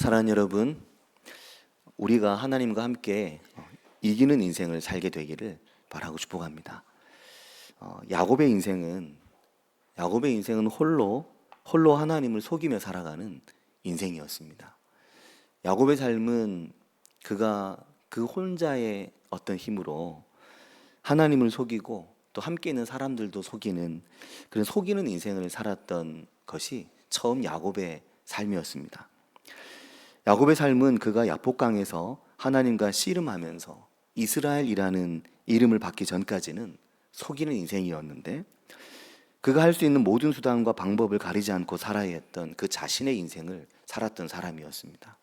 사랑하는 여러분, 우리가 하나님과 함께 이기는 인생을 살게 되기를 바라고 축복합니다. 야곱의 인생은 홀로 하나님을 속이며 살아가는 인생이었습니다. 야곱의 삶은 그가 그 혼자의 어떤 힘으로 하나님을 속이고 또 함께 있는 사람들도 속이는 그런 속이는 인생을 살았던 것이 처음 야곱의 삶이었습니다. 야곱의 삶은 그가 야복강에서 하나님과 씨름하면서 이스라엘이라는 이름을 받기 전까지는 속이는 인생이었는데, 그가 할 수 있는 모든 수단과 방법을 가리지 않고 살아야 했던 그 자신의 인생을 살았던 사람이었습니다.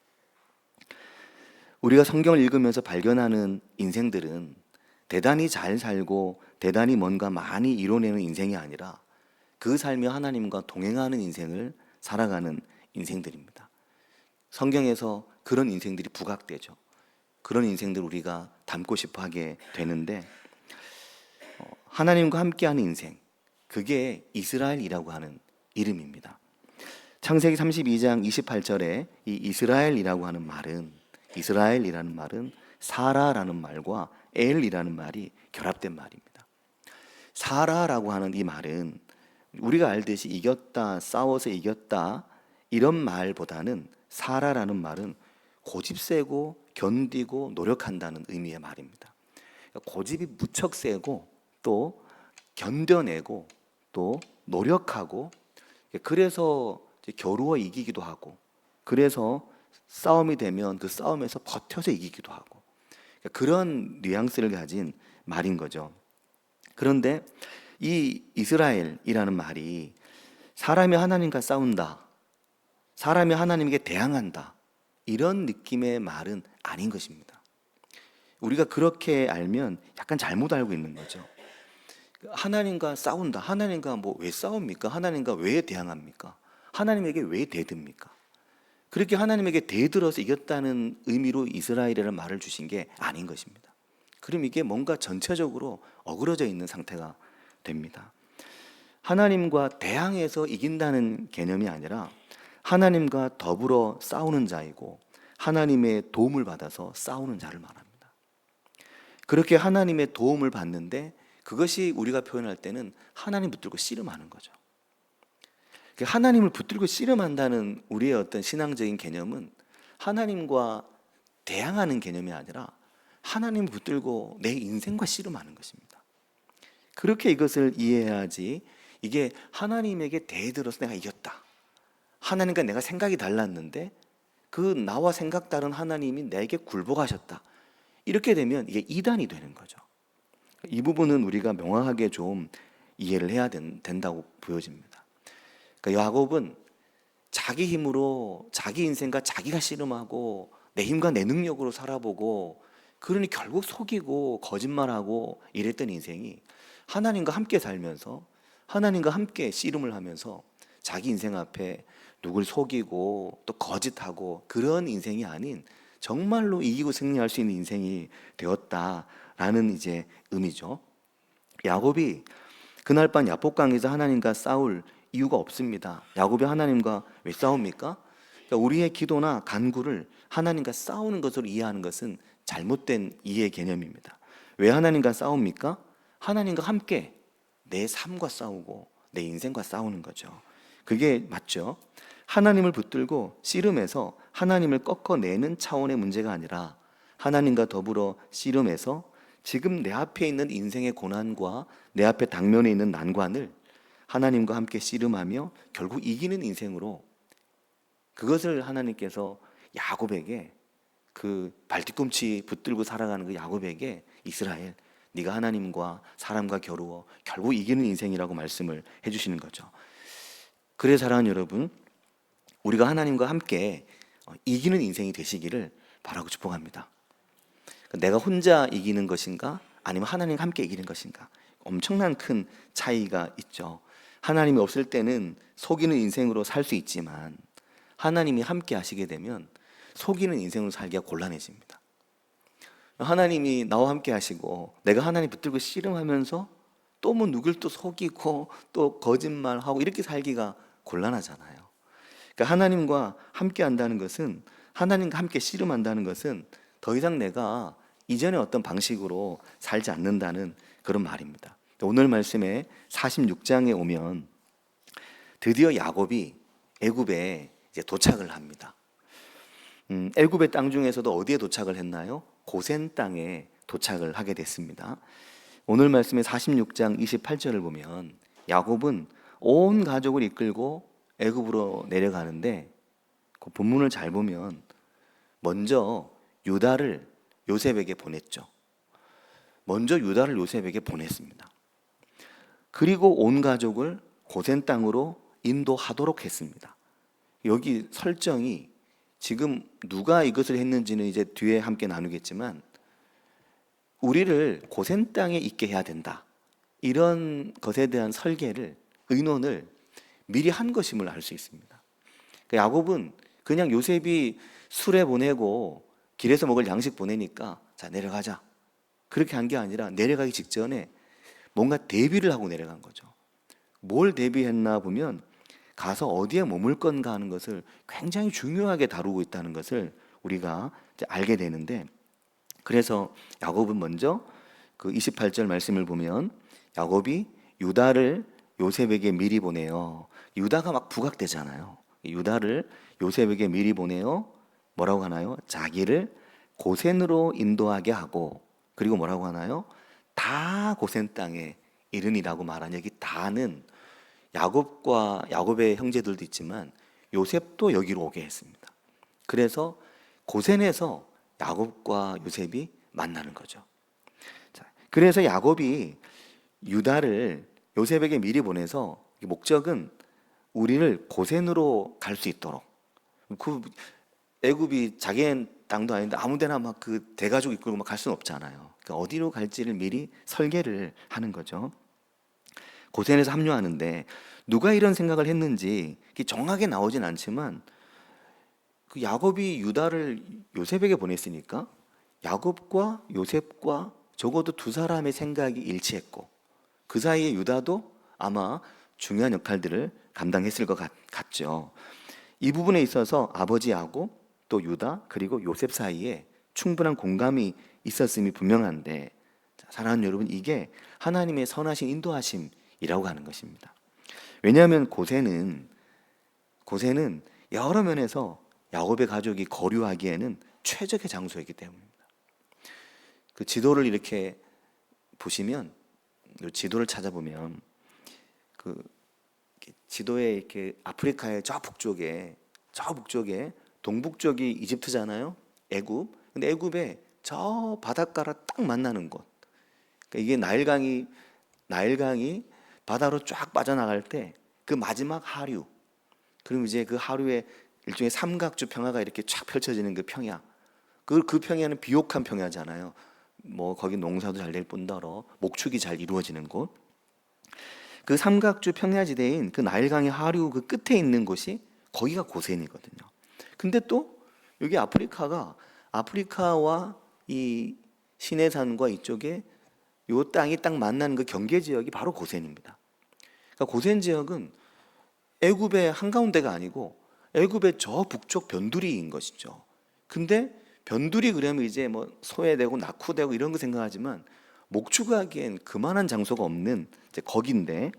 우리가 성경을 읽으면서 발견하는 인생들은 대단히 잘 살고 대단히 뭔가 많이 이뤄내는 인생이 아니라 그 삶이 하나님과 동행하는 인생을 살아가는 인생들입니다. 성경에서 그런 인생들이 부각되죠. 그런 인생들 우리가 닮고 싶어 하게 되는데, 하나님과 함께하는 인생, 그게 이스라엘이라고 하는 이름입니다. 창세기 32장 28절에 이 이스라엘이라는 말은 사라라는 말과 엘이라는 말이 결합된 말입니다. 사라라고 하는 이 말은 우리가 알듯이 이겼다, 싸워서 이겼다 이런 말보다는 사라라는 말은 고집세고 견디고 노력한다는 의미의 말입니다. 고집이 무척 세고 또 견뎌내고 또 노력하고, 그래서 겨루어 이기기도 하고, 그래서 싸움이 되면 그 싸움에서 버텨서 이기기도 하고, 그런 뉘앙스를 가진 말인 거죠. 그런데 이 이스라엘이라는 말이 사람이 하나님과 싸운다, 사람이 하나님에게 대항한다, 이런 느낌의 말은 아닌 것입니다. 우리가 그렇게 알면 약간 잘못 알고 있는 거죠. 하나님과 싸운다, 하나님과 왜 싸웁니까? 하나님과 왜 대항합니까? 하나님에게 왜 대듭니까? 그렇게 하나님에게 대들어서 이겼다는 의미로 이스라엘이라는 말을 주신 게 아닌 것입니다. 그럼 이게 뭔가 전체적으로 어그러져 있는 상태가 됩니다. 하나님과 대항해서 이긴다는 개념이 아니라 하나님과 더불어 싸우는 자이고 하나님의 도움을 받아서 싸우는 자를 말합니다. 그렇게 하나님의 도움을 받는데, 그것이 우리가 표현할 때는 하나님 붙들고 씨름하는 거죠. 하나님을 붙들고 씨름한다는 우리의 어떤 신앙적인 개념은 하나님과 대항하는 개념이 아니라 하나님을 붙들고 내 인생과 씨름하는 것입니다. 그렇게 이것을 이해해야지, 이게 하나님에게 대들어서 내가 이겼다, 하나님과 내가 생각이 달랐는데 그 나와 생각 다른 하나님이 내게 굴복하셨다, 이렇게 되면 이게 이단이 되는 거죠. 이 부분은 우리가 명확하게 좀 이해를 해야 된다고 보여집니다. 그러니까 야곱은 자기 힘으로 자기 인생과 자기가 씨름하고 내 힘과 내 능력으로 살아보고, 그러니 결국 속이고 거짓말하고 이랬던 인생이 하나님과 함께 살면서 하나님과 함께 씨름을 하면서 자기 인생 앞에 누굴 속이고 또 거짓하고 그런 인생이 아닌 정말로 이기고 승리할 수 있는 인생이 되었다라는 이제 의미죠. 야곱이 그날 밤 야복강에서 하나님과 싸울 이유가 없습니다. 야곱이 하나님과 왜 싸웁니까? 그러니까 우리의 기도나 간구를 하나님과 싸우는 것으로 이해하는 것은 잘못된 이해 개념입니다. 왜 하나님과 싸웁니까? 하나님과 함께 내 삶과 싸우고 내 인생과 싸우는 거죠. 그게 맞죠. 하나님을 붙들고 씨름해서 하나님을 꺾어내는 차원의 문제가 아니라 하나님과 더불어 씨름해서 지금 내 앞에 있는 인생의 고난과 내 앞에 당면에 있는 난관을 하나님과 함께 씨름하며 결국 이기는 인생으로, 그것을 하나님께서 야곱에게, 그 발뒤꿈치 붙들고 살아가는 그 야곱에게 이스라엘, 네가 하나님과 사람과 겨루어 결국 이기는 인생이라고 말씀을 해주시는 거죠. 그래 사랑하는 여러분, 우리가 하나님과 함께 이기는 인생이 되시기를 바라고 축복합니다. 내가 혼자 이기는 것인가 아니면 하나님과 함께 이기는 것인가, 엄청난 큰 차이가 있죠. 하나님이 없을 때는 속이는 인생으로 살 수 있지만 하나님이 함께 하시게 되면 속이는 인생으로 살기가 곤란해집니다. 하나님이 나와 함께 하시고 내가 하나님 붙들고 씨름하면서 또 누굴 또 속이고 또 거짓말하고 이렇게 살기가 곤란하잖아요. 그러니까 하나님과 함께 한다는 것은 하나님과 함께 씨름한다는 것은 더 이상 내가 이전의 어떤 방식으로 살지 않는다는 그런 말입니다. 오늘 말씀에 46장에 오면 드디어 야곱이 애굽에 이제 도착을 합니다. 애굽의 땅 중에서도 어디에 도착을 했나요? 고센 땅에 도착을 하게 됐습니다. 오늘 말씀의 46장 28절을 보면 야곱은 온 가족을 이끌고 애굽으로 내려가는데 그 본문을 잘 보면 먼저 유다를 요셉에게 보냈죠. 먼저 유다를 요셉에게 보냈습니다. 그리고 온 가족을 고센 땅으로 인도하도록 했습니다. 여기 설정이 지금 누가 이것을 했는지는 이제 뒤에 함께 나누겠지만 우리를 고센 땅에 있게 해야 된다. 이런 것에 대한 설계를 의논을 미리 한 것임을 알 수 있습니다. 야곱은 그냥 요셉이 술에 보내고 길에서 먹을 양식 보내니까 자 내려가자 그렇게 한 게 아니라 내려가기 직전에 뭔가 대비를 하고 내려간 거죠. 뭘 대비했나 보면 가서 어디에 머물 건가 하는 것을 굉장히 중요하게 다루고 있다는 것을 우리가 이제 알게 되는데, 그래서 야곱은 먼저 그 28절 말씀을 보면 야곱이 유다를 요셉에게 미리 보내요. 유다가 막 부각되잖아요. 유다를 요셉에게 미리 보내요. 뭐라고 하나요? 자기를 고센으로 인도하게 하고, 그리고 뭐라고 하나요? 다 고센 땅에 이르니라고 말한 여기 다는 야곱의 형제들도 있지만 요셉도 여기로 오게 했습니다. 그래서 고센에서 야곱과 요셉이 만나는 거죠. 자, 그래서 야곱이 유다를 요셉에게 미리 보내서 목적은 우리를 고센으로 갈 수 있도록, 그 애굽이 자기 땅도 아닌데 아무데나 막 그 대가족 이끌고 막 갈 수는 없잖아요. 그러니까 어디로 갈지를 미리 설계를 하는 거죠. 고센에서 합류하는데 누가 이런 생각을 했는지 정확하게 나오진 않지만 그 야곱이 유다를 요셉에게 보냈으니까 야곱과 요셉과 적어도 두 사람의 생각이 일치했고 그 사이에 유다도 아마 중요한 역할들을 감당했을 것 같죠. 이 부분에 있어서 아버지 야곱 또 유다 그리고 요셉 사이에 충분한 공감이 있었음이 분명한데, 사랑하는 여러분, 이게 하나님의 선하신 인도하심이라고 하는 것입니다. 왜냐하면 고센은 여러 면에서 야곱의 가족이 거류하기에는 최적의 장소이기 때문입니다. 그 지도를 이렇게 보시면, 지도를 찾아보면 그 지도에 이렇게 아프리카의 저 북쪽에 동북쪽이 이집트잖아요. 애굽. 근데 애굽에 저 바닷가랑 딱 만나는 곳. 그러니까 이게 나일강이 바다로 쫙 빠져나갈 때 그 마지막 하류. 그럼 이제 그 하류에 일종의 삼각주 평야가 이렇게 쫙 펼쳐지는 그 평야. 그 평야는 비옥한 평야잖아요. 뭐 거기 농사도 잘 될 뿐더러 목축이 잘 이루어지는 곳. 그 삼각주 평야지대인 그 나일강의 하류 그 끝에 있는 곳이 거기가 고센이거든요. 근데 또 여기 아프리카와 이 시내산과 이쪽에 요 땅이 딱 만나는 그 경계 지역이 바로 고센입니다. 그러니까 고센 지역은 애굽의 한가운데가 아니고 애굽의 저 북쪽 변두리인 것이죠. 근데 변두리 그러면 이제 뭐 소외되고 낙후되고 이런 거 생각하지만 목축하기엔 그만한 장소가 없는 이제 거긴데,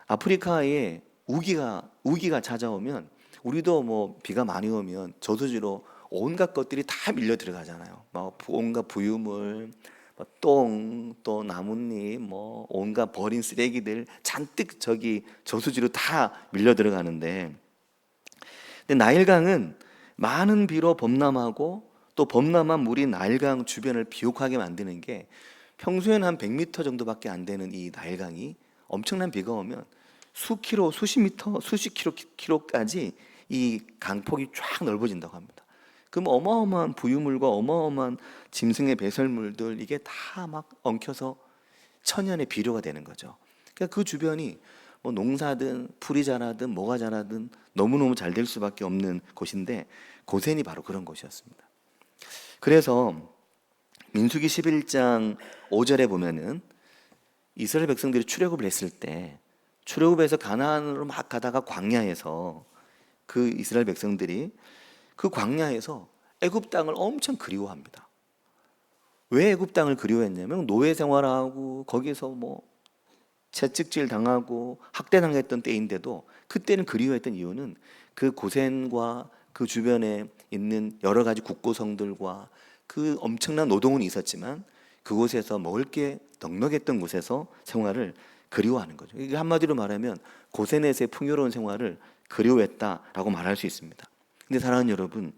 아프리카에 우기가 찾아오면 우리도 뭐 비가 많이 오면 저수지로 온갖 것들이 다 밀려 들어가잖아요. 뭐 온갖 부유물, 똥, 또 나뭇잎, 뭐 온갖 버린 쓰레기들 잔뜩 저기 저수지로 다 밀려 들어가는데, 근데 나일강은 많은 비로 범람하고 또 범람한 물이 나일강 주변을 비옥하게 만드는 게, 평소에는 한 100m 정도밖에 안 되는 이 나일강이 엄청난 비가 오면 수십 킬로까지 이 강폭이 쫙 넓어진다고 합니다. 그럼 어마어마한 부유물과 어마어마한 짐승의 배설물들 이게 다 막 엉켜서 천연의 비료가 되는 거죠. 그러니까 그 주변이 뭐 농사든 풀이 자라든 뭐가 자라든 너무너무 잘 될 수밖에 없는 곳인데 고센이 바로 그런 곳이었습니다. 그래서 민수기 11장 5절에 보면은 이스라엘 백성들이 출애굽을 했을 때 출애굽에서 가나안으로 막 가다가 광야에서 그 이스라엘 백성들이 그 광야에서 애굽 땅을 엄청 그리워합니다. 왜 애굽 땅을 그리워했냐면 노예 생활하고 거기서 뭐 채찍질 당하고 학대당했던 때인데도 그때는 그리워했던 이유는 그 고센과 그 주변에 있는 여러 가지 국고성들과 그 엄청난 노동은 있었지만 그곳에서 먹을 게 넉넉했던 곳에서 생활을 그리워하는 거죠. 이게 한마디로 말하면 고센에서의 풍요로운 생활을 그리워했다라고 말할 수 있습니다. 근데 사랑하는 여러분,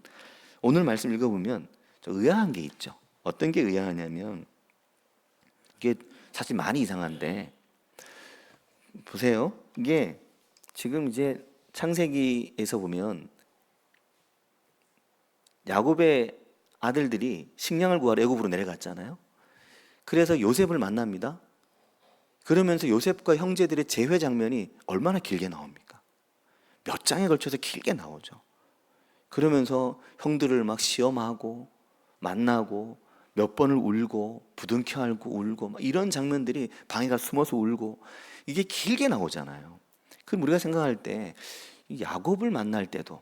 오늘 말씀 읽어보면 좀 의아한 게 있죠. 어떤 게 의아하냐면 이게 사실 많이 이상한데 보세요. 이게 지금 이제 창세기에서 보면 야곱의 아들들이 식량을 구하러 애굽으로 내려갔잖아요. 그래서 요셉을 만납니다. 그러면서 요셉과 형제들의 재회 장면이 얼마나 길게 나옵니까? 몇 장에 걸쳐서 길게 나오죠. 그러면서 형들을 막 시험하고 만나고 몇 번을 울고 부둥켜 안고 울고 막 이런 장면들이 방에 가 숨어서 울고 이게 길게 나오잖아요. 그럼 우리가 생각할 때 야곱을 만날 때도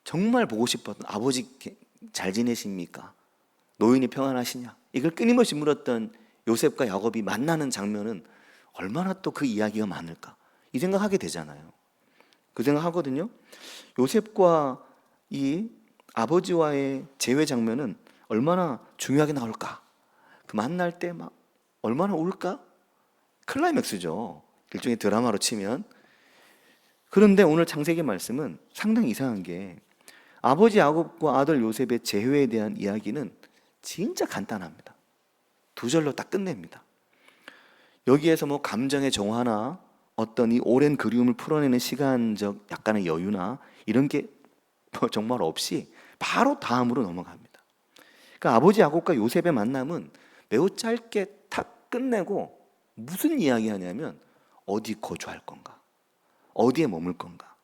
정말 보고 싶었던 아버지 잘 지내십니까? 노인이 평안하시냐? 이걸 끊임없이 물었던 요셉과 야곱이 만나는 장면은 얼마나 또 그 이야기가 많을까? 이 생각하게 되잖아요. 그 생각하거든요. 요셉과 이 아버지와의 재회 장면은 얼마나 중요하게 나올까? 그 만날 때 막 얼마나 울까? 클라이맥스죠. 일종의 드라마로 치면. 그런데 오늘 창세기 말씀은 상당히 이상한 게 아버지 야곱과 아들 요셉의 재회에 대한 이야기는 진짜 간단합니다. 두 절로 딱 끝냅니다. 여기에서 뭐 감정의 정화나 어떤 이 오랜 그리움을 풀어내는 시간적 약간의 여유나 이런 게 뭐 정말 없이 바로 다음으로 넘어갑니다. 그러니까 아버지 야곱과 요셉의 만남은 매우 짧게 탁 끝내고 무슨 이야기 하냐면 어디 거주할 건가? 어디에 머물 건가?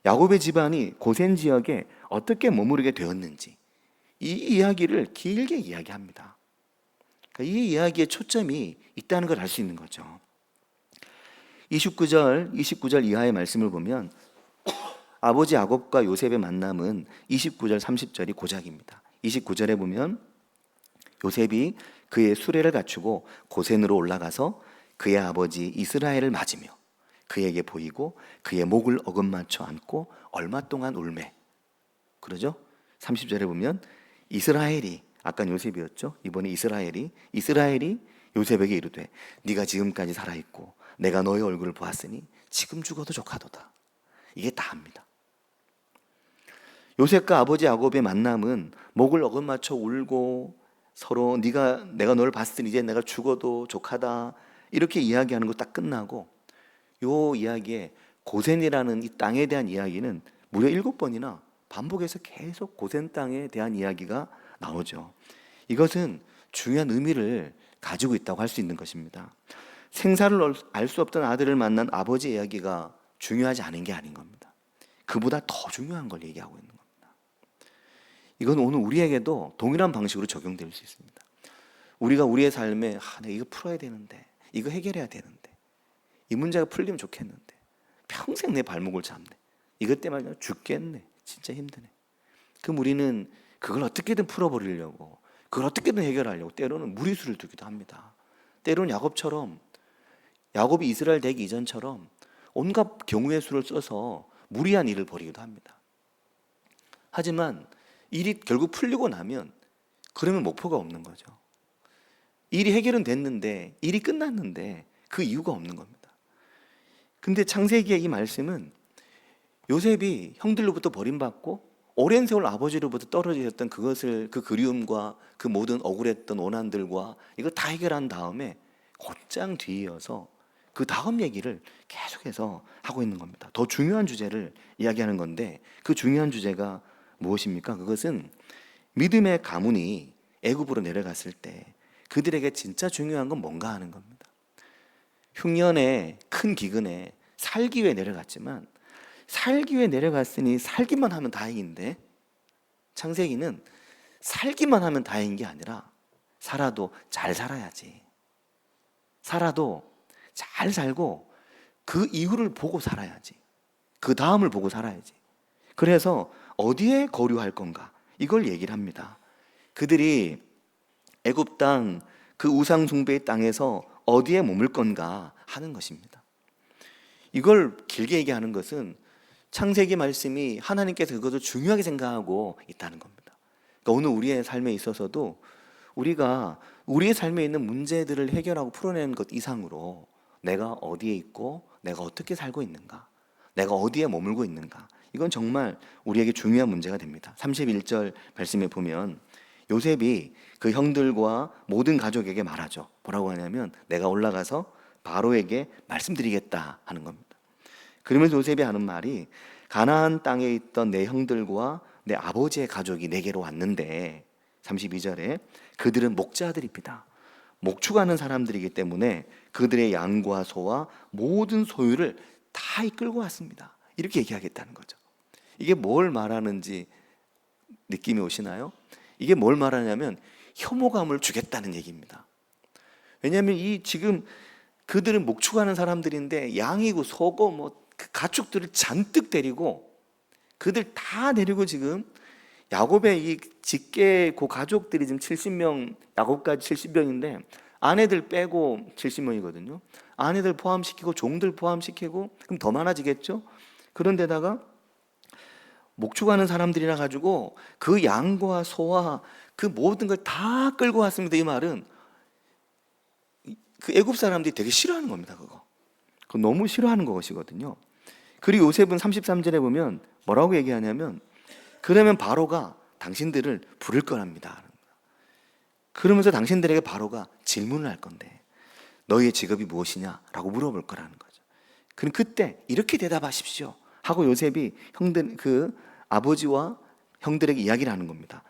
야곱의 집안이 고센 지역에 어떻게 머무르게 되었는지 이 이야기를 길게 이야기합니다. 그러니까 이 이야기의 초점이 있다는 걸 알 수 있는 거죠. 29절 이하의 말씀을 보면 아버지 야곱과 요셉의 만남은 29절, 30절이 고작입니다. 29절에 보면 요셉이 그의 수레를 갖추고 고센으로 올라가서 그의 아버지 이스라엘을 맞으며 그에게 보이고 그의 목을 어긋맞춰 안고 얼마 동안 울매. 그러죠? 30절에 보면 이스라엘이 아까 요셉이었죠. 이번에 이스라엘이 요셉에게 이르되 네가 지금까지 살아있고 내가 너의 얼굴을 보았으니 지금 죽어도 좋하도다. 이게 다입니다. 요셉과 아버지 야곱의 만남은 목을 어긋맞춰 울고 서로 내가 너를 봤으니 이제 내가 죽어도 족하다 이렇게 이야기하는 거 딱 끝나고 요 이야기에 고센이라는 이 땅에 대한 이야기는 무려 7번이나 반복해서 계속 고센 땅에 대한 이야기가 나오죠. 이것은 중요한 의미를 가지고 있다고 할 수 있는 것입니다. 생사를 알 수 없던 아들을 만난 아버지 이야기가 중요하지 않은 게 아닌 겁니다. 그보다 더 중요한 걸 얘기하고 있는 겁니다. 이건 오늘 우리에게도 동일한 방식으로 적용될 수 있습니다. 우리가 우리의 삶에 내가 이거 풀어야 되는데 이거 해결해야 되는데 이 문제가 풀리면 좋겠는데 평생 내 발목을 잡네. 이것 때문에 죽겠네. 진짜 힘드네. 그럼 우리는 그걸 어떻게든 풀어버리려고 그걸 어떻게든 해결하려고 때로는 무리수를 두기도 합니다. 때로는 야곱이 이스라엘 되기 이전처럼 온갖 경우의 수를 써서 무리한 일을 벌이기도 합니다. 하지만 일이 결국 풀리고 나면 그러면 목표가 없는 거죠. 일이 해결은 됐는데 일이 끝났는데 그 이유가 없는 겁니다. 근데 창세기의 이 말씀은 요셉이 형들로부터 버림받고 오랜 세월 아버지로부터 떨어져 있었던 그것을 그 그리움과 그 모든 억울했던 원한들과 이걸 다 해결한 다음에 곧장 뒤이어서 그 다음 얘기를 계속해서 하고 있는 겁니다. 더 중요한 주제를 이야기하는 건데 그 중요한 주제가 무엇입니까? 그것은 믿음의 가문이 애굽으로 내려갔을 때 그들에게 진짜 중요한 건 뭔가 하는 겁니다. 흉년의 큰 기근에 살기 위해 내려갔지만 살기 위해 내려갔으니 살기만 하면 다행인데 창세기는 살기만 하면 다행인 게 아니라 살아도 잘 살아야지. 살아도 잘 살고 그 이후를 보고 살아야지. 그 다음을 보고 살아야지. 그래서 어디에 거류할 건가? 이걸 얘기를 합니다. 그들이 애굽 땅, 그 우상 숭배의 땅에서 어디에 머물 건가 하는 것입니다. 이걸 길게 얘기하는 것은 창세기 말씀이 하나님께서 그것을 중요하게 생각하고 있다는 겁니다. 그러니까 오늘 우리의 삶에 있어서도 우리가 우리의 삶에 있는 문제들을 해결하고 풀어내는 것 이상으로 내가 어디에 있고 내가 어떻게 살고 있는가, 내가 어디에 머물고 있는가, 이건 정말 우리에게 중요한 문제가 됩니다. 31절 말씀에 보면 요셉이 그 형들과 모든 가족에게 말하죠. 뭐라고 하냐면 내가 올라가서 바로에게 말씀드리겠다 하는 겁니다. 그러면서 요셉이 하는 말이 가나안 땅에 있던 내 형들과 내 아버지의 가족이 내게로 왔는데 32절에 그들은 목자들입니다. 목축하는 사람들이기 때문에 그들의 양과 소와 모든 소유를 다 이끌고 왔습니다. 이렇게 얘기하겠다는 거죠. 이게 뭘 말하는지 느낌이 오시나요? 이게 뭘 말하냐면 혐오감을 주겠다는 얘기입니다. 왜냐하면 이 지금 그들은 목축하는 사람들인데 양이고 소고 뭐 그 가축들을 잔뜩 데리고 그들 다 데리고 지금 야곱의 이 직계 그 가족들이 지금 70명, 야곱까지 70명인데 아내들 빼고 70명이거든요. 아내들 포함시키고 종들 포함시키고 그럼 더 많아지겠죠? 그런데다가 목축하는 사람들이라 가지고 그 양과 소와 그 모든 걸 다 끌고 왔습니다. 이 말은 그 애굽 사람들이 되게 싫어하는 겁니다. 그거 너무 싫어하는 것이거든요. 그리고 요셉은 33절에 보면 뭐라고 얘기하냐면 그러면 바로가 당신들을 부를 거랍니다. 그러면서 당신들에게 바로가 질문을 할 건데 너희의 직업이 무엇이냐라고 물어볼 거라는 거죠. 그럼 그때 이렇게 대답하십시오 하고 요셉이 형들 그 아버지와 형들에게 이야기를 하는 겁니다.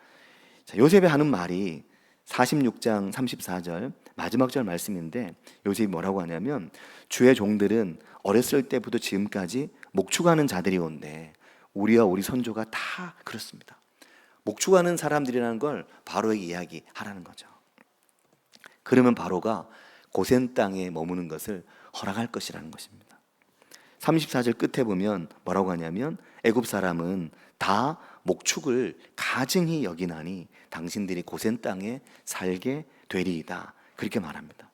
자, 요셉이 하는 말이 46장 34절 마지막 절 말씀인데 요셉이 뭐라고 하냐면 주의 종들은 어렸을 때부터 지금까지 목축하는 자들이온데 우리와 우리 선조가 다 그렇습니다. 목축하는 사람들이라는 걸 바로에게 이야기하라는 거죠. 그러면 바로가 고센 땅에 머무는 것을 허락할 것이라는 것입니다. 34절 끝에 보면 뭐라고 하냐면 애굽 사람은 다 목축을 가증히 여기나니 당신들이 고센 땅에 살게 되리이다. 그렇게 말합니다.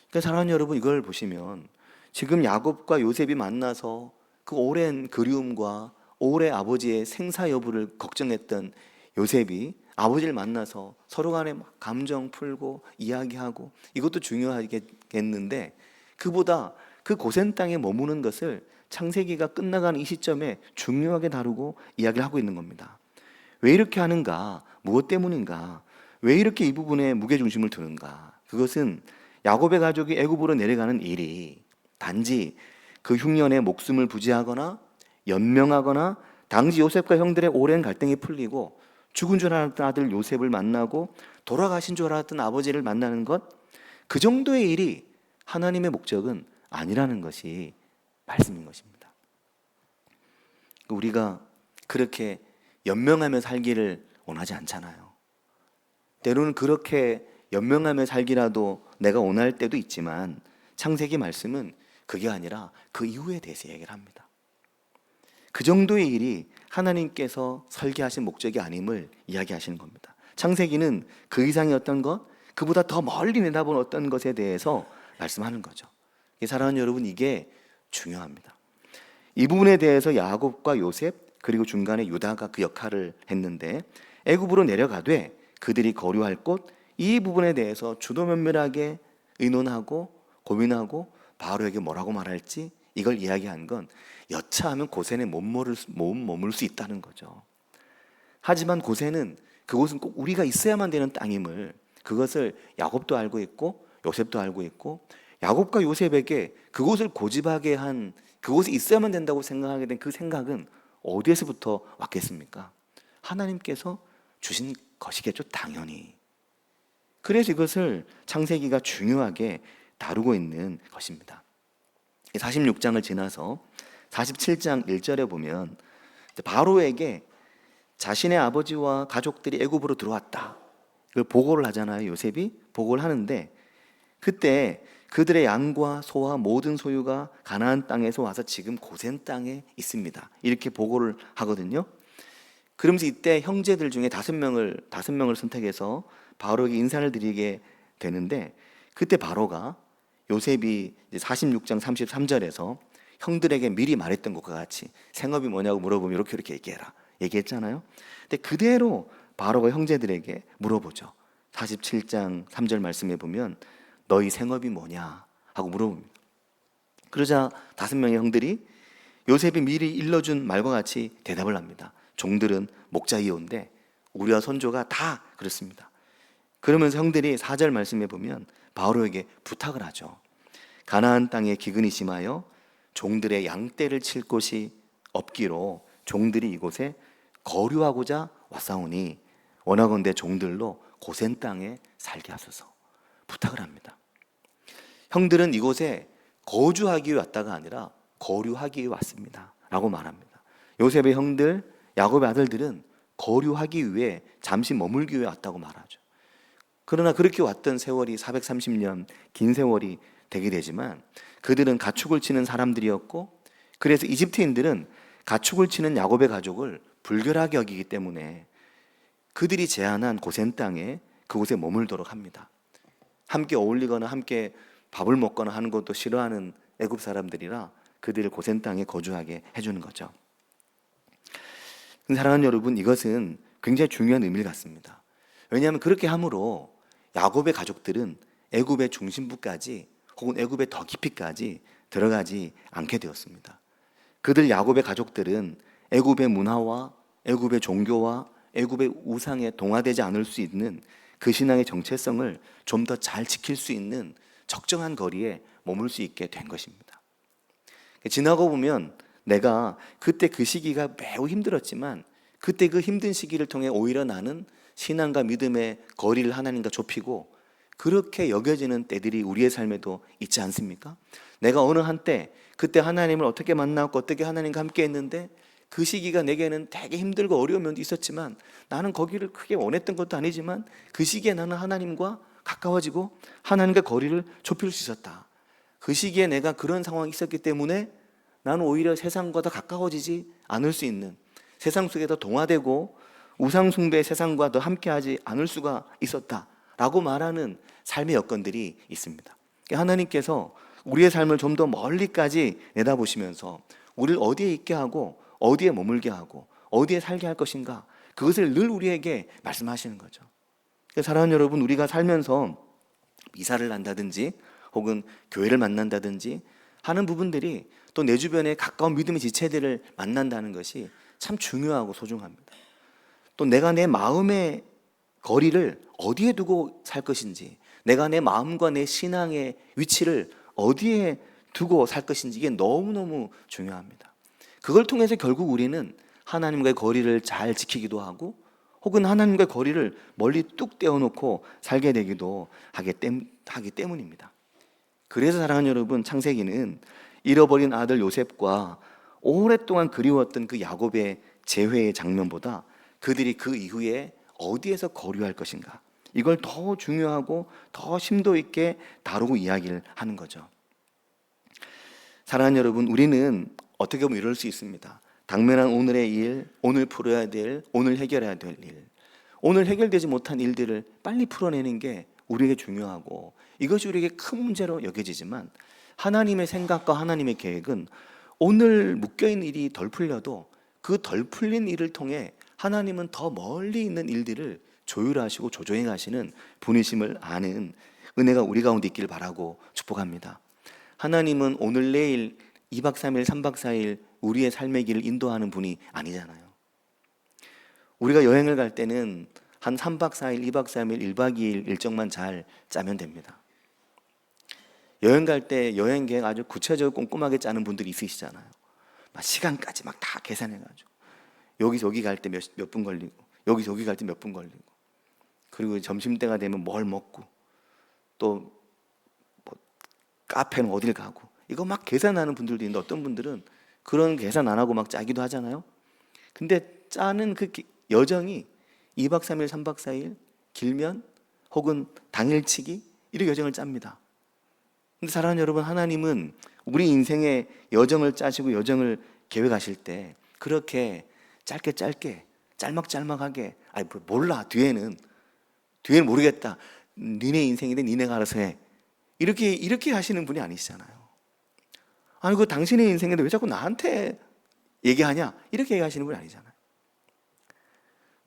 그러니까 사랑하는 여러분, 이걸 보시면 지금 야곱과 요셉이 만나서 그 오랜 그리움과 오래 아버지의 생사 여부를 걱정했던 요셉이 아버지를 만나서 서로 간에 감정 풀고 이야기하고 이것도 중요하겠는데 그보다 그 고센 땅에 머무는 것을 창세기가 끝나가는 이 시점에 중요하게 다루고 이야기를 하고 있는 겁니다. 왜 이렇게 하는가? 무엇 때문인가? 왜 이렇게 이 부분에 무게중심을 두는가? 그것은 야곱의 가족이 애굽으로 내려가는 일이 단지 그 흉년에 목숨을 부지하거나 연명하거나 당시 요셉과 형들의 오랜 갈등이 풀리고 죽은 줄 알았던 아들 요셉을 만나고 돌아가신 줄 알았던 아버지를 만나는 것, 그 정도의 일이 하나님의 목적은 아니라는 것이 말씀인 것입니다. 우리가 그렇게 연명하며 살기를 원하지 않잖아요. 때로는 그렇게 연명하며 살기라도 내가 원할 때도 있지만 창세기 말씀은 그게 아니라 그 이후에 대해서 얘기를 합니다. 그 정도의 일이 하나님께서 설계하신 목적이 아님을 이야기하시는 겁니다. 창세기는 그 이상의 어떤 것, 그보다 더 멀리 내다본 어떤 것에 대해서 말씀하는 거죠. 사랑하는 여러분, 이게 중요합니다. 이 부분에 대해서 야곱과 요셉 그리고 중간에 유다가 그 역할을 했는데 애굽으로 내려가되 그들이 거류할 곳, 이 부분에 대해서 주도면밀하게 의논하고 고민하고 바로에게 뭐라고 말할지 이걸 이야기한 건 여차하면 고센에 못 머물 수 있다는 거죠. 하지만 고센은 그곳은 꼭 우리가 있어야만 되는 땅임을, 그것을 야곱도 알고 있고 요셉도 알고 있고, 야곱과 요셉에게 그곳을 고집하게 한, 그곳에 있어야만 된다고 생각하게 된 그 생각은 어디에서부터 왔겠습니까? 하나님께서 주신 것이겠죠, 당연히. 그래서 이것을 창세기가 중요하게 다루고 있는 것입니다. 46장을 지나서 47장 1절에 보면 바로에게 자신의 아버지와 가족들이 애굽으로 들어왔다, 이걸 보고를 하잖아요. 요셉이 보고를 하는데 그때 그들의 양과 소와 모든 소유가 가나안 땅에서 와서 지금 고센 땅에 있습니다, 이렇게 보고를 하거든요. 그러면서 이때 형제들 중에 다섯 명을 선택해서 바로에게 인사를 드리게 되는데, 그때 바로가 요셉이 이제 46장 33절에서 형들에게 미리 말했던 것과 같이 생업이 뭐냐고 물어보면 이렇게 얘기해라 얘기했잖아요. 근데 그대로 바로가 형제들에게 물어보죠. 47장 3절 말씀에 보면 너희 생업이 뭐냐 하고 물어봅니다. 그러자 다섯 명의 형들이 요셉이 미리 일러준 말과 같이 대답을 합니다. 종들은 목자이온데 우리와 손조가 다 그렇습니다. 그러면서 형들이 4절 말씀에 보면 바로에게 부탁을 하죠. 가나안 땅에 기근이 심하여 종들의 양떼를 칠 곳이 없기로 종들이 이곳에 거류하고자 왔사오니 원하건대 종들로 고센 땅에 살게 하소서 부탁을 합니다. 형들은 이곳에 거주하기 위해 왔다가 아니라 거류하기 위해 왔습니다 라고 말합니다. 요셉의 형들, 야곱의 아들들은 거류하기 위해 잠시 머물기 위해 왔다고 말하죠. 그러나 그렇게 왔던 세월이 430년 긴 세월이 되게 되지만 그들은 가축을 치는 사람들이었고, 그래서 이집트인들은 가축을 치는 야곱의 가족을 불결하게 여기기 때문에 그들이 제안한 고센 땅에 그곳에 머물도록 합니다. 함께 어울리거나 함께 밥을 먹거나 하는 것도 싫어하는 애굽 사람들이라 그들을 고센 땅에 거주하게 해주는 거죠. 사랑하는 여러분, 이것은 굉장히 중요한 의미를 갖습니다. 왜냐하면 그렇게 함으로 야곱의 가족들은 애굽의 중심부까지 혹은 애굽의 더 깊이까지 들어가지 않게 되었습니다. 그들 야곱의 가족들은 애굽의 문화와 애굽의 종교와 애굽의 우상에 동화되지 않을 수 있는 그 신앙의 정체성을 좀 더 잘 지킬 수 있는 적정한 거리에 머물 수 있게 된 것입니다. 지나고 보면 내가 그때 그 시기가 매우 힘들었지만 그때 그 힘든 시기를 통해 오히려 나는 신앙과 믿음의 거리를 하나님과 좁히고 그렇게 여겨지는 때들이 우리의 삶에도 있지 않습니까? 내가 어느 한때 그때 하나님을 어떻게 만났고 어떻게 하나님과 함께 했는데 그 시기가 내게는 되게 힘들고 어려운 면도 있었지만 나는 거기를 크게 원했던 것도 아니지만 그 시기에 나는 하나님과 가까워지고 하나님과 거리를 좁힐 수 있었다. 그 시기에 내가 그런 상황이 있었기 때문에 나는 오히려 세상과 더 가까워지지 않을 수 있는, 세상 속에 더 동화되고 우상숭배의 세상과 더 함께하지 않을 수가 있었다라고 말하는 삶의 여건들이 있습니다. 하나님께서 우리의 삶을 좀 더 멀리까지 내다보시면서 우리를 어디에 있게 하고 어디에 머물게 하고 어디에 살게 할 것인가, 그것을 늘 우리에게 말씀하시는 거죠. 사랑하는 여러분, 우리가 살면서 이사를 한다든지 혹은 교회를 만난다든지 하는 부분들이 또 내 주변에 가까운 믿음의 지체들을 만난다는 것이 참 중요하고 소중합니다. 또 내가 내 마음의 거리를 어디에 두고 살 것인지, 내가 내 마음과 내 신앙의 위치를 어디에 두고 살 것인지, 이게 너무너무 중요합니다. 그걸 통해서 결국 우리는 하나님과의 거리를 잘 지키기도 하고 혹은 하나님과의 거리를 멀리 뚝 떼어놓고 살게 되기도 하기 때문입니다. 그래서 사랑하는 여러분, 창세기는 잃어버린 아들 요셉과 오랫동안 그리웠던 그 야곱의 재회의 장면보다 그들이 그 이후에 어디에서 거류할 것인가, 이걸 더 중요하고 더 심도 있게 다루고 이야기를 하는 거죠. 사랑하는 여러분, 우리는 어떻게 보면 이럴 수 있습니다. 당면한 오늘의 일, 오늘 풀어야 될, 오늘 해결해야 될 일, 오늘 해결되지 못한 일들을 빨리 풀어내는 게 우리에게 중요하고 이것이 우리에게 큰 문제로 여겨지지만 하나님의 생각과 하나님의 계획은 오늘 묶여있는 일이 덜 풀려도 그 덜 풀린 일을 통해 하나님은 더 멀리 있는 일들을 조율하시고 조정해 가시는 분이심을 아는 은혜가 우리 가운데 있기를 바라고 축복합니다. 하나님은 오늘 내일 2박 3일 3박 4일 우리의 삶의 길을 인도하는 분이 아니잖아요. 우리가 여행을 갈 때는 한 3박 4일, 2박 3일, 1박 2일 일정만 잘 짜면 됩니다. 여행 갈 때 여행 계획 아주 구체적으로 꼼꼼하게 짜는 분들이 있으시잖아요. 막 시간까지 막 다 계산해가지고 여기서 여기 갈 때 몇 분 걸리고 여기서 여기 갈 때 몇 분 걸리고, 그리고 점심때가 되면 뭘 먹고 또 뭐 카페는 어딜 가고, 이거 막 계산하는 분들도 있는데 어떤 분들은 그런 계산 안 하고 막 짜기도 하잖아요. 근데 짜는 그 여정이 2박 3일, 3박 4일, 길면 혹은 당일치기, 이렇게 여정을 짭니다. 근데 사랑하는 여러분, 하나님은 우리 인생의 여정을 짜시고 여정을 계획하실 때 그렇게 짧게 짤막짤막하게 몰라 뒤에는 모르겠다, 니네 인생인데 니네가 알아서 해, 이렇게 하시는 분이 아니시잖아요. 아니 그 당신의 인생인데 왜 자꾸 나한테 얘기하냐, 이렇게 얘기하시는 분이 아니잖아요.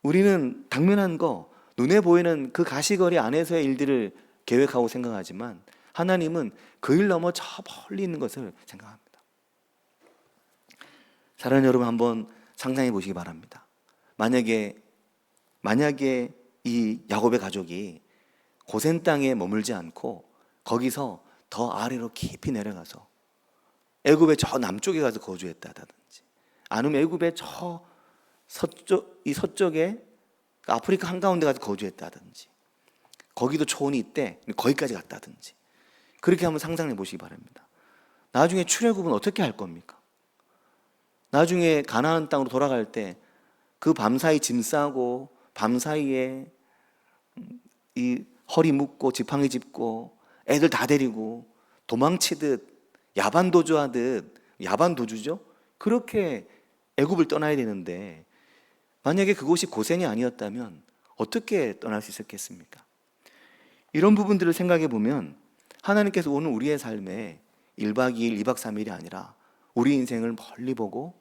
우리는 당면한 거, 눈에 보이는 그 가시거리 안에서의 일들을 계획하고 생각하지만 하나님은 그 일 넘어 저 멀리 있는 것을 생각합니다. 사랑하는 여러분, 한번 상상해 보시기 바랍니다. 만약에 이 야곱의 가족이 고센 땅에 머물지 않고 거기서 더 아래로 깊이 내려가서 애굽의 저 남쪽에 가서 거주했다든지, 아니면 애굽의 저 서쪽에 아프리카 한가운데 가서 거주했다든지, 거기도 초원이 있대, 거기까지 갔다든지, 그렇게 한번 상상해 보시기 바랍니다. 나중에 출애굽은 어떻게 할 겁니까? 나중에 가나안 땅으로 돌아갈 때 그 밤사이 짐 싸고, 밤사이에 이 허리 묶고 지팡이 짚고 애들 다 데리고 도망치듯 야반도주하듯, 야반도주죠? 그렇게 애굽을 떠나야 되는데, 만약에 그곳이 고센이 아니었다면 어떻게 떠날 수 있었겠습니까? 이런 부분들을 생각해 보면 하나님께서 오늘 우리의 삶에 1박 2일, 2박 3일이 아니라 우리 인생을 멀리 보고,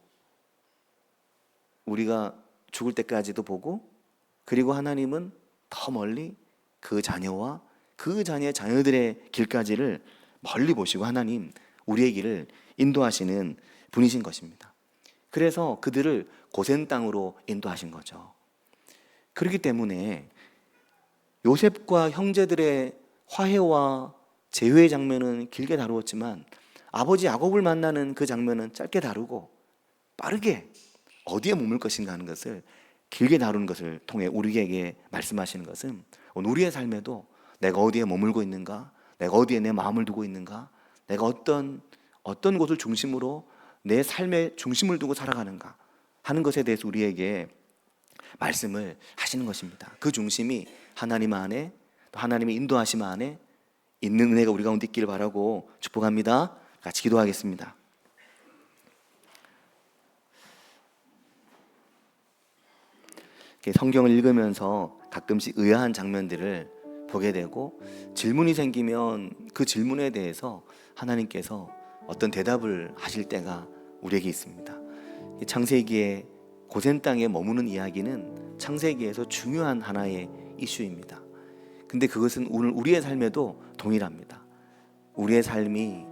우리가 죽을 때까지도 보고, 그리고 하나님은 더 멀리 그 자녀와 그 자녀의 자녀들의 길까지를 멀리 보시고 하나님 우리의 길을 인도하시는 분이신 것입니다. 그래서 그들을 고센 땅으로 인도하신 거죠. 그렇기 때문에 요셉과 형제들의 화해와 재회의 장면은 길게 다루었지만 아버지 야곱을 만나는 그 장면은 짧게 다루고 빠르게 어디에 머물 것인가 하는 것을 길게 다루는 것을 통해 우리에게 말씀하시는 것은 오늘 우리의 삶에도 내가 어디에 머물고 있는가, 내가 어디에 내 마음을 두고 있는가, 내가 어떤 곳을 중심으로 내 삶의 중심을 두고 살아가는가 하는 것에 대해서 우리에게 말씀을 하시는 것입니다. 그 중심이 하나님 안에, 또 하나님의 인도하심 안에 있는 은혜가 우리 가운데 있기를 바라고 축복합니다. 같이 기도하겠습니다. 성경을 읽으면서 가끔씩 의아한 장면들을 보게 되고, 질문이 생기면 그 질문에 대해서 하나님께서 어떤 대답을 하실 때가 우리에게 있습니다. 창세기에 고센 땅에 머무는 이야기는 창세기에서 중요한 하나의 이슈입니다. 근데 그것은 오늘 우리의 삶에도 동일합니다. 우리의 삶이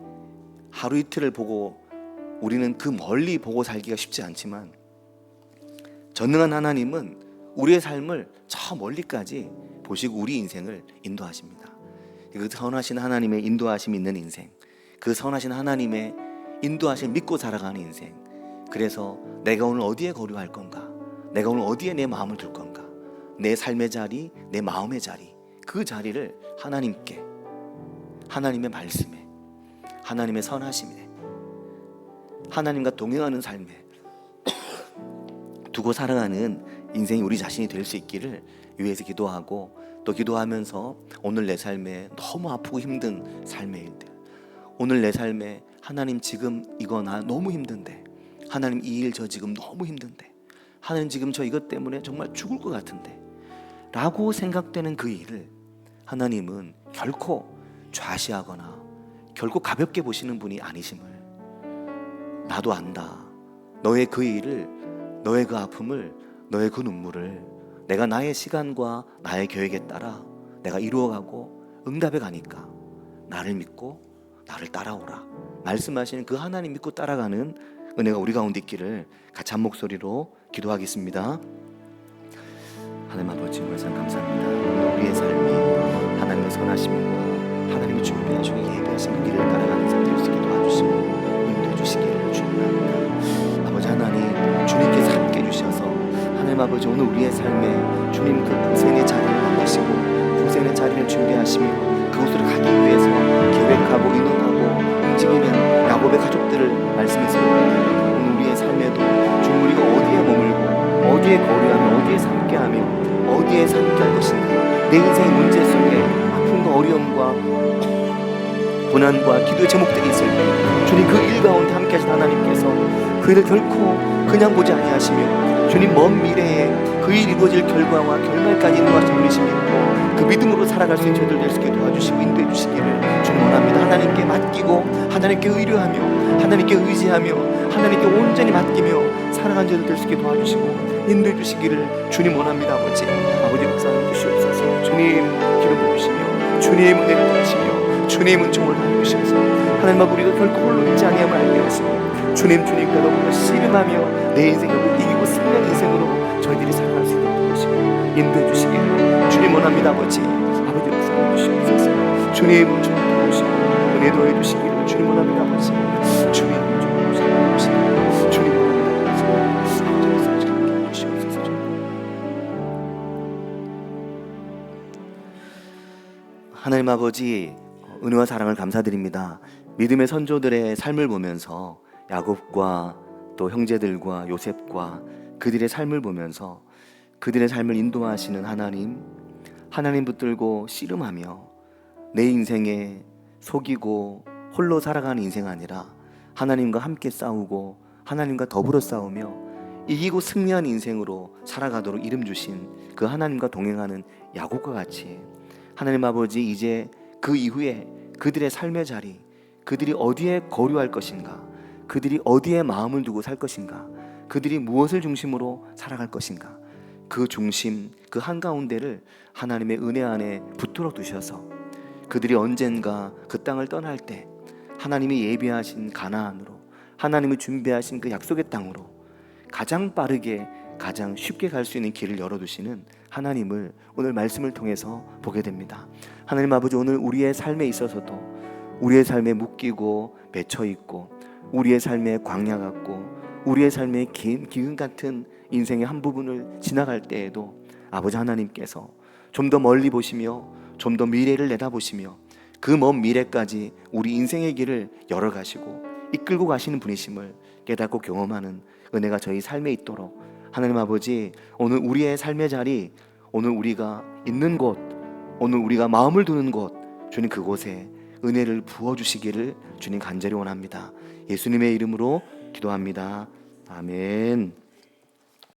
하루 이틀을 보고 우리는 그 멀리 보고 살기가 쉽지 않지만, 전능한 하나님은 우리의 삶을 저 멀리까지 보시고 우리 인생을 인도하십니다. 그 선하신 하나님의 인도하심 있는 인생, 그 선하신 하나님의 인도하심 믿고 살아가는 인생, 그래서 내가 오늘 어디에 거류할 건가, 내가 오늘 어디에 내 마음을 둘 건가, 내 삶의 자리, 내 마음의 자리, 그 자리를 하나님께, 하나님의 말씀에, 하나님의 선하심에, 하나님과 동행하는 삶에 두고 살아가는 인생이 우리 자신이 될 수 있기를 위해서 기도하고, 또 기도하면서 오늘 내 삶에 너무 아프고 힘든 삶의 일들, 오늘 내 삶에 하나님 지금 이거 나 너무 힘든데, 하나님 이 일 저 지금 너무 힘든데, 하나님 지금 저 이것 때문에 정말 죽을 것 같은데 라고 생각되는 그 일을 하나님은 결코 좌시하거나 결코 가볍게 보시는 분이 아니심을 나도 안다. 너의 그 일을, 너의 그 아픔을, 너의 그 눈물을 내가 나의 시간과 나의 계획에 따라 내가 이루어가고 응답해 가니까 나를 믿고 나를 따라오라 말씀하시는 그 하나님 믿고 따라가는 은혜가 우리 가운데 있기를 같이 한 목소리로 기도하겠습니다. 하나님 아버지, 말씀 감사합니다. 오늘 우리의 삶이 하나님의 선하심과 하나님의 준비하시고 예비하시는 길을 따라가는 삶 될 수 있게 도와주시고 인도해 주시기를 주님합니다. 아버지 하나님, 주님께서 함께 해주셔서 하나님 아버지 오늘 우리의 삶에 주님 그 고센의 자리를 만드시고 고센의 자리를 준비하시며 그곳으로 가기 위해서 계획하고 인원하고 움직이는 야곱의 가족들을 말씀해서 오늘 우리의 삶에도 주님 우리가 어디에 머물고 어디에 거류하며 어디에 함께하며 어디에 함께할 것인가, 내 인생의 문제 속에 아픔과 어려움과 고난과 기도의 제목들이 있을 때 주님 그 일 가운데 함께하신 하나님께서 그들을 결코 그냥 보지 아니하시며 주님 먼 미래에 그 일 이루어질 결과와 결말까지 인도하시는 분이시기로 그 믿음으로 살아갈 수 있는 저희들 될 수 있게 도와주시고 인도해 주시기를 주님 원합니다. 하나님께 맡기고 하나님께 의뢰하며 하나님께 의지하며 하나님께 온전히 맡기며 살아가는 저희들 될 수 있게 도와주시고 인도해 주시기를 주님 원합니다. 아버지 역사하여 주시옵소서. 주님 기름 부으시며 주님 은혜를 더하시며 주님 은총을 더하시옵소서. 하나님 아버지 우리가 결코 홀로 있지 아니함을 알게 하시고 주님과 더불어 씨름하며 내 인생을 이기고 승리한 인생으로 저희들이 살아갈 수 있도록 도와주시고 인도해 주시기를 주님 원합니다. 아버지 역사하여 주시옵소서. 주님 은총을 더하시고 은혜 더해 주시기를 주님 원합니다. 아버지 주님 은총을 더하시고 주님 원합니다. 아버지 하나님 아버지 은혜와 사랑을 감사드립니다. 믿음의 선조들의 삶을 보면서 야곱과 또 형제들과 요셉과 그들의 삶을 보면서 그들의 삶을 인도하시는 하나님 붙들고 씨름하며 내 인생에 속이고 홀로 살아가는 인생 아니라 하나님과 함께 싸우고 하나님과 더불어 싸우며 이기고 승리한 인생으로 살아가도록 이름 주신 그 하나님과 동행하는 야곱과 같이 하나님 아버지 이제 그 이후에 그들의 삶의 자리, 그들이 어디에 거류할 것인가, 그들이 어디에 마음을 두고 살 것인가, 그들이 무엇을 중심으로 살아갈 것인가, 그 중심, 그 한가운데를 하나님의 은혜 안에 붙들어 두셔서 그들이 언젠가 그 땅을 떠날 때 하나님이 예비하신 가나안으로, 하나님이 준비하신 그 약속의 땅으로 가장 빠르게 가장 쉽게 갈 수 있는 길을 열어두시는 하나님을 오늘 말씀을 통해서 보게 됩니다. 하나님 아버지 오늘 우리의 삶에 있어서도 우리의 삶에 묶이고 맺혀있고 우리의 삶에 광야 같고 우리의 삶에 긴 기근 같은 인생의 한 부분을 지나갈 때에도 아버지 하나님께서 좀 더 멀리 보시며 좀 더 미래를 내다보시며 그 먼 미래까지 우리 인생의 길을 열어가시고 이끌고 가시는 분이심을 깨닫고 경험하는 은혜가 저희 삶에 있도록 하나님 아버지 오늘 우리의 삶의 자리, 오늘 우리가 있는 곳, 오늘 우리가 마음을 두는 곳 주님 그곳에 은혜를 부어주시기를 주님 간절히 원합니다. 예수님의 이름으로 기도합니다. 아멘.